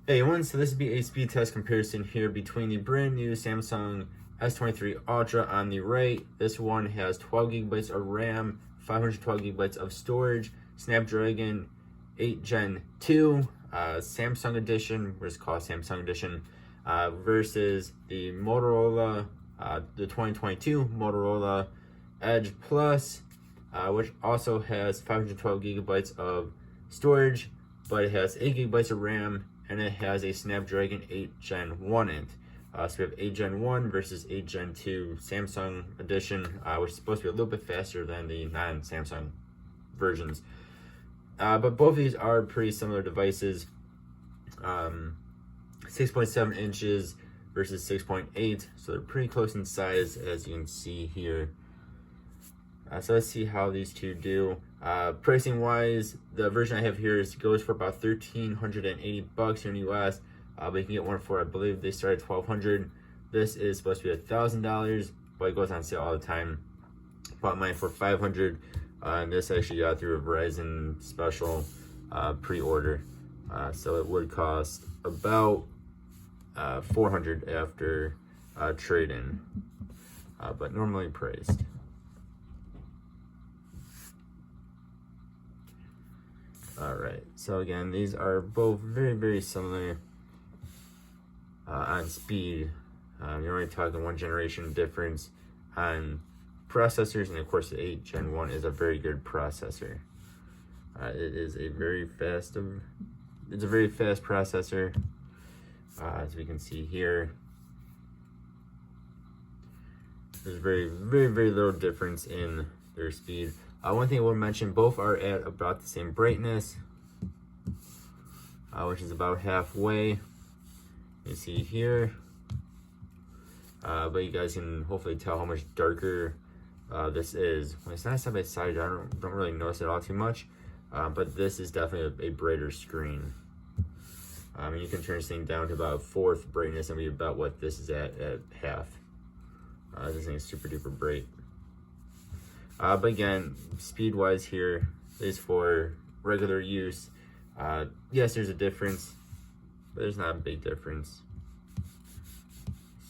Hey everyone, so this will be a speed test comparison here between the brand new Samsung S23 Ultra on the right. This one has 12 gigabytes of RAM, 512 gigabytes of storage, Snapdragon 8 Gen 2, Samsung edition, we're just call it Samsung edition, versus the Motorola, the 2022 Motorola Edge Plus, which also has 512 gigabytes of storage, but it has 8 gigabytes of RAM, and it has a Snapdragon 8 Gen 1 in it. So we have 8 Gen 1 versus 8 Gen 2 Samsung edition, which is supposed to be a little bit faster than the non-Samsung versions. But both of these are pretty similar devices. 6.7 inches versus 6.8, so they're pretty close in size, as you can see here. So let's see how these two do. Pricing wise, the version I have here goes for about $1,380 here in the US, but you can get one for, I believe they start at $1,200. This is supposed to be $1,000, but it goes on sale all the time. Bought mine for $500, and this actually got through a Verizon special pre-order, so it would cost about $400 after trade-in, but normally priced. Alright, so again, these are both very similar on speed. You're only talking one generation difference on processors, and of course the 8 Gen 1 is a very good processor. It is a very fast processor, as we can see here. There's very little difference in their speed. One thing I will mention, both are at about the same brightness, which is about halfway. You see here, but you guys can hopefully tell how much darker this is. When it's not side by side, I don't really notice it all too much, but this is definitely a brighter screen. You can turn this thing down to about 1/4 brightness and be about what this is at half. This thing is super duper bright. But again, speed-wise here is for regular use. Yes, there's a difference, but there's not a big difference.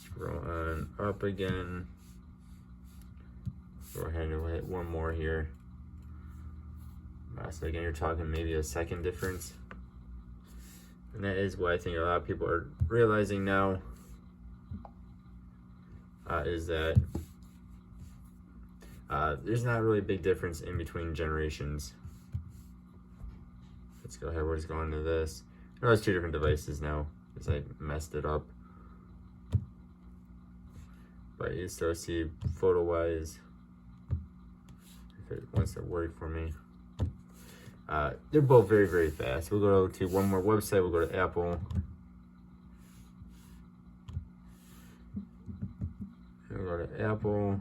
Scroll on up again. Go ahead and hit one more here. So again, you're talking maybe a second difference. And that is what I think a lot of people are realizing now, is that there's not really a big difference in between generations. Let's go ahead, we're just going to this. Oh, it's two different devices now, because I messed it up. But you still see photo-wise, if it wants to work for me. They're both very fast. We'll go to one more website, we'll go to Apple. We'll go to Apple.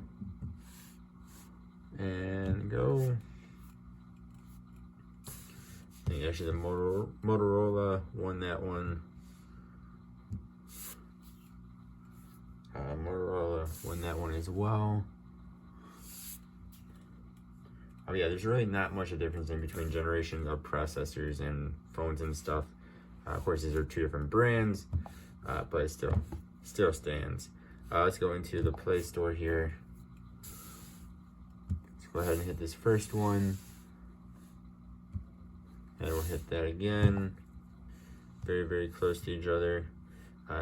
And go. I think actually the Motorola won that one. Motorola won that one as well. Oh yeah, there's really not much of a difference in between generations of processors and phones and stuff. Of course, these are two different brands, but it still stands. Let's go into the Play Store here. Go ahead and hit this first one, and we'll hit that again. Very close to each other.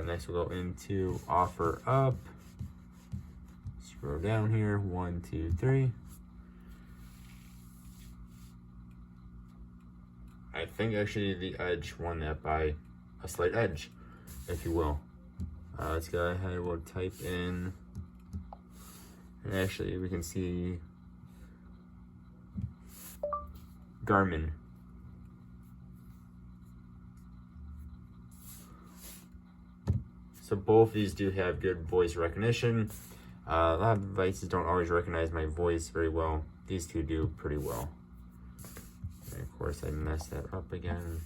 Next we'll go into Offer Up. Scroll down here, 1, 2, 3. I think actually the Edge won that by a slight edge, if you will. Let's go ahead, we'll type in, and actually we can see Garmin. So both of these do have good voice recognition. A lot of devices don't always recognize my voice very well. These two do pretty well. And of course I messed that up again.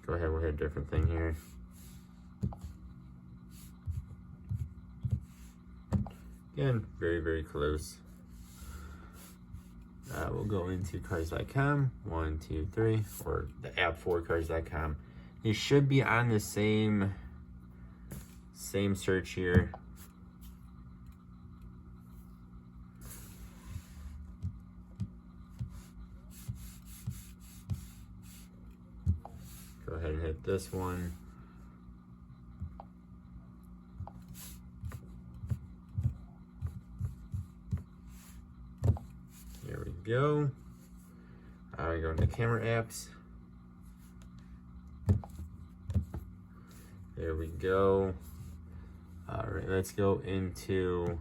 Go ahead, we'll hit a different thing here. Again, very close. We'll go into cars.com, 1, 2, 3, or the app for cars.com. It should be on the same search here. Go ahead and hit this one. Here we go. We go into camera apps. There we go. All right, let's go into,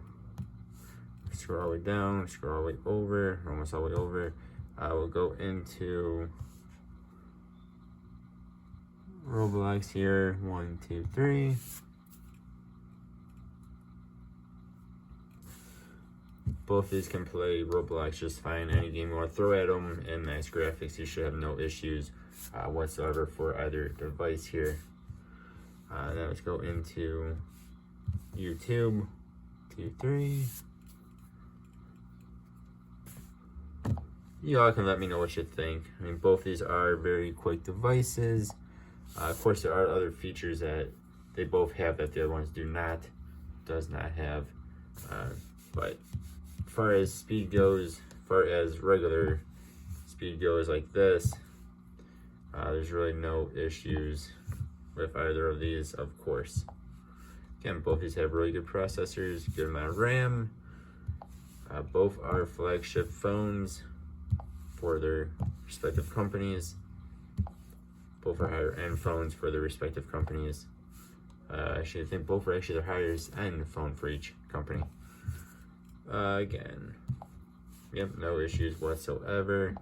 scroll all the way down, scroll all the way over, almost all the way over. We'll go into Roblox here, 1, 2, 3. Both these can play Roblox just fine. Any game you want to throw at them and nice graphics, you should have no issues whatsoever for either device here. Now let's go into YouTube, 2, 3. You all can let me know what you think. I mean, both these are very quick devices. Of course, there are other features that they both have that the other ones does not have. But as far as speed goes, as far as regular speed goes like this, there's really no issues with either of these, of course. Again, both these have really good processors, good amount of RAM. Both are flagship phones for their respective companies. Both are higher end phones for their respective companies. Actually, I think both are actually the highest end phone for each company. Again, yep, no issues whatsoever.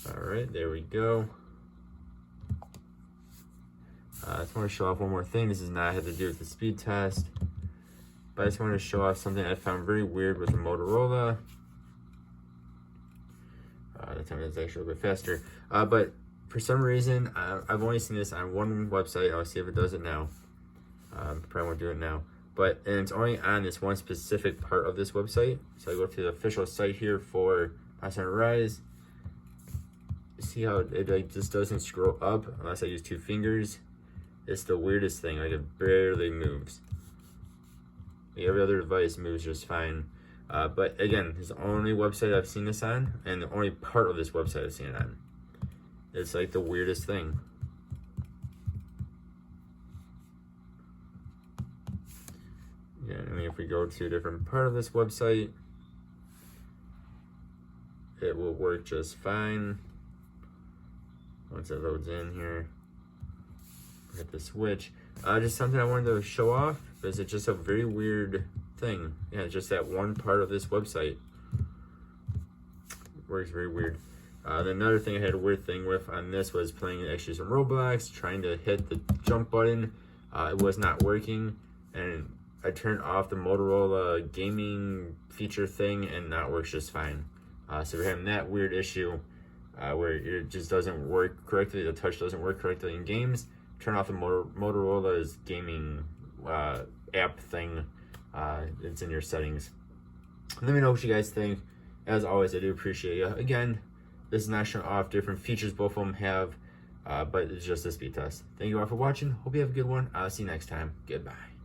All right, there we go. I just want to show off one more thing. This does not have to do with the speed test, but I just want to show off something I found very weird with the Motorola. The time is actually a bit faster, but for some reason, I've only seen this on one website. I'll see if it does it now. Probably won't do it now, but and it's only on this one specific part of this website. So I go to the official site here for S23. See how it like just doesn't scroll up unless I use 2 fingers. It's the weirdest thing. Like it barely moves. Every other device moves just fine. But again, it's the only website I've seen this on, and the only part of this website I've seen it on. It's like the weirdest thing. Yeah, I mean, if we go to a different part of this website, it will work just fine. Once it loads in here, hit the switch. Just something I wanted to show off because it's just a very weird thing. Yeah, it's just that one part of this website. It works very weird. Then another thing I had a weird thing with on this was playing actually some Roblox, trying to hit the jump button. It was not working, and I turned off the Motorola gaming feature thing, and that works just fine. So we're having that weird issue where it just doesn't work correctly. The touch doesn't work correctly in games. Turn off the Motorola's gaming app thing. It's in your settings. Let me know what you guys think. As always, I do appreciate you. Again, this is not showing off different features both of them have, but it's just a speed test. Thank you all for watching. Hope you have a good one. I'll see you next time. Goodbye.